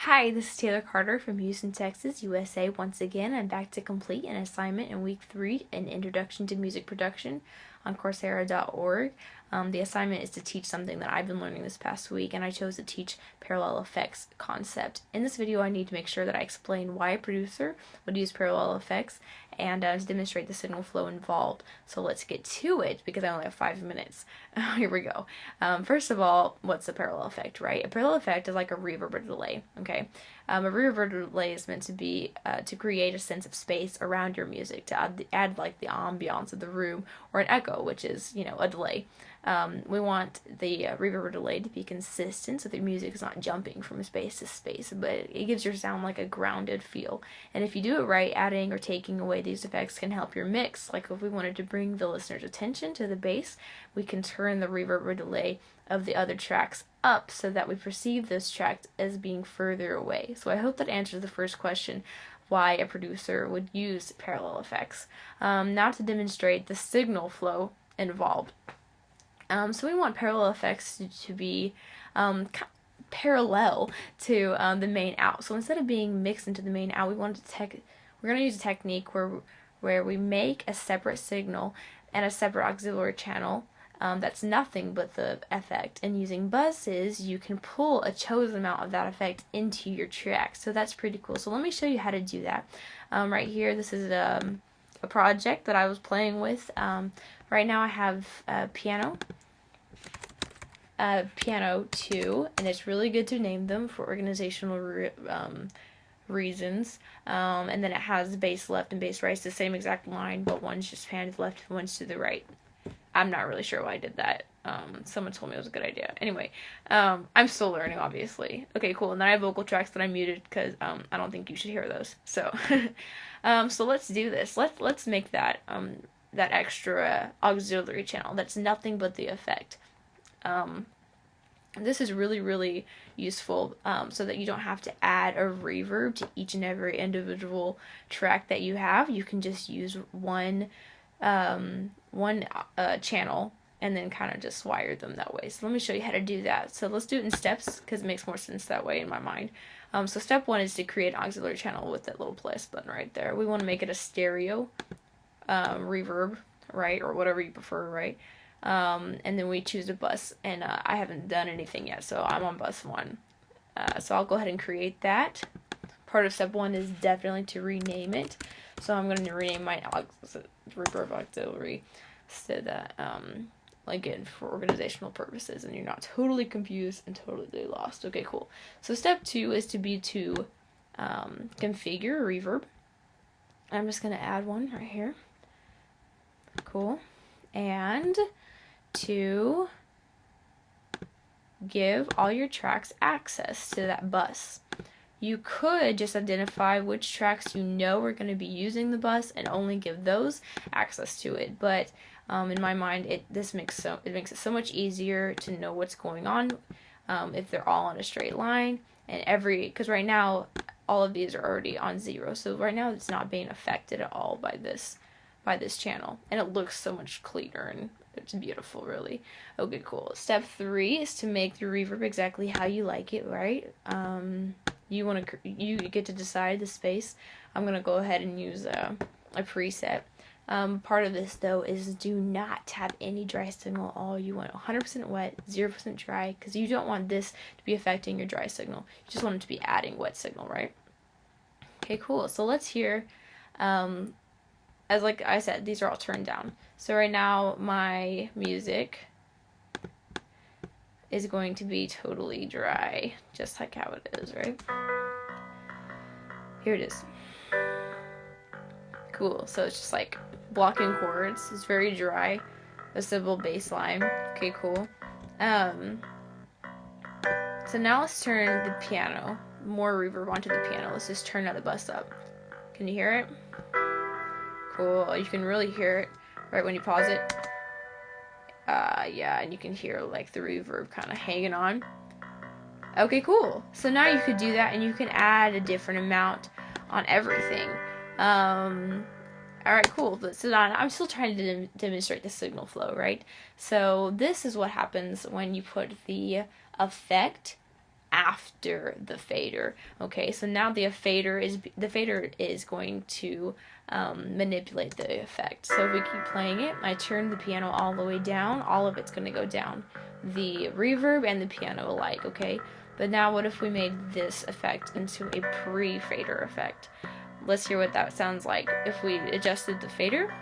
Hi, this is Taylor Carter from Houston, Texas, USA. Once again, I'm back to complete an assignment in week 3, an introduction to music production on Coursera.org. The assignment is to teach something that I've been learning this past week, and I chose to teach parallel effects concept. In this video, I need to make sure that I explain why a producer would use parallel effects and to demonstrate the signal flow involved. So let's get to it because I only have 5 minutes. Here we go. First of all, what's a parallel effect, right? A parallel effect is like a reverb or delay, okay? A reverb or delay is meant to be to create a sense of space around your music, to add like the ambiance of the room, or an echo, which is, a delay. We want the reverb or delay to be consistent so the music is not jumping from space to space, but it gives your sound like a grounded feel. And if you do it right, adding or taking away these effects can help your mix. Like if we wanted to bring the listener's attention to the bass, we can turn the reverb or delay of the other tracks up so that we perceive those tracks as being further away. So I hope that answers the first question, why a producer would use parallel effects. Now to demonstrate the signal flow involved. So we want parallel effects to be parallel to the main out. So instead of being mixed into the main out, we're going to use a technique where we make a separate signal and a separate auxiliary channel that's nothing but the effect. And using buses, you can pull a chosen amount of that effect into your track. So that's pretty cool. So let me show you how to do that. Right here, this is a project that I was playing with. Right now I have Piano 2, and it's really good to name them for organizational reasons. And then it has bass left and bass right. It's the same exact line, but one's just panned to the left and one's to the right. I'm not really sure why I did that. Someone told me it was a good idea. Anyway, I'm still learning, obviously. Okay, cool. And then I have vocal tracks that I muted because I don't think you should hear those. So, so let's do this. Let's make that that extra auxiliary channel. That's nothing but the effect. This is really, really useful so that you don't have to add a reverb to each and every individual track that you have. You can just use one channel and then kind of just wire them that way. So let me show you how to do that. So let's do it in steps because it makes more sense that way in my mind. So step 1 is to create an auxiliary channel with that little plus button right there. We want to make it a stereo reverb, right, or whatever you prefer, right? And then we choose a bus, and I haven't done anything yet, so I'm on bus 1. So I'll go ahead and create that. Part of step 1 is definitely to rename it. So I'm going to rename my reverb auxiliary so that, again, for organizational purposes, and you're not totally confused and totally lost. Okay, cool. So step 2 is to configure a reverb. I'm just going to add one right here. Cool. And to give all your tracks access to that bus. You could just identify which tracks you know are going to be using the bus and only give those access to it. But in my mind, it makes it so much easier to know what's going on if they're all on a straight line, and because right now all of these are already on 0. So right now it's not being affected at all by this channel, and it looks so much cleaner and it's beautiful, really. Okay, cool. Step 3 is to make the reverb exactly how you like it, right? You get to decide the space. I'm gonna go ahead and use a preset. Part of this though is do not have any dry signal at all. You want 100% wet, 0% dry, because you don't want this to be affecting your dry signal. You just want it to be adding wet signal, right? Okay, cool. So let's hear. As like I said, these are all turned down. So right now my music is going to be totally dry, just like how it is, right? Here it is. Cool. So it's just like blocking chords. It's very dry. A simple bass line. Okay, cool. So now let's turn the piano, more reverb onto the piano. Let's just turn the bus up. Can you hear it? Cool. You can really hear it right when you pause it. Yeah, and you can hear like the reverb kind of hanging on. Okay, cool. So now you could do that, and you can add a different amount on everything. Alright, cool. So now I'm still trying to demonstrate the signal flow, right? So this is what happens when you put the effect after the fader. Okay, so now the fader is going to manipulate the effect. So if we keep playing it, I turn the piano all the way down, all of it's going to go down. The reverb and the piano alike, okay? But now what if we made this effect into a pre-fader effect? Let's hear what that sounds like. If we adjusted the fader,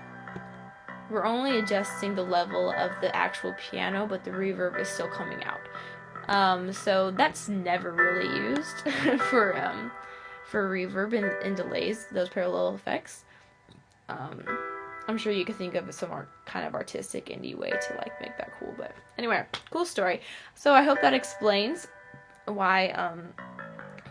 we're only adjusting the level of the actual piano, but the reverb is still coming out. So that's never really used for reverb and delays, those parallel effects. I'm sure you could think of some kind of artistic indie way to like make that cool, but anyway, cool story. So I hope that explains why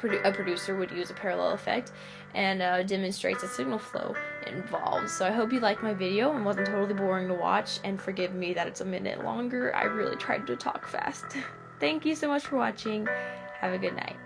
a producer would use a parallel effect and demonstrates a signal flow involved. So I hope you liked my video and wasn't totally boring to watch, and forgive me that it's a minute longer. I really tried to talk fast. Thank you so much for watching. Have a good night.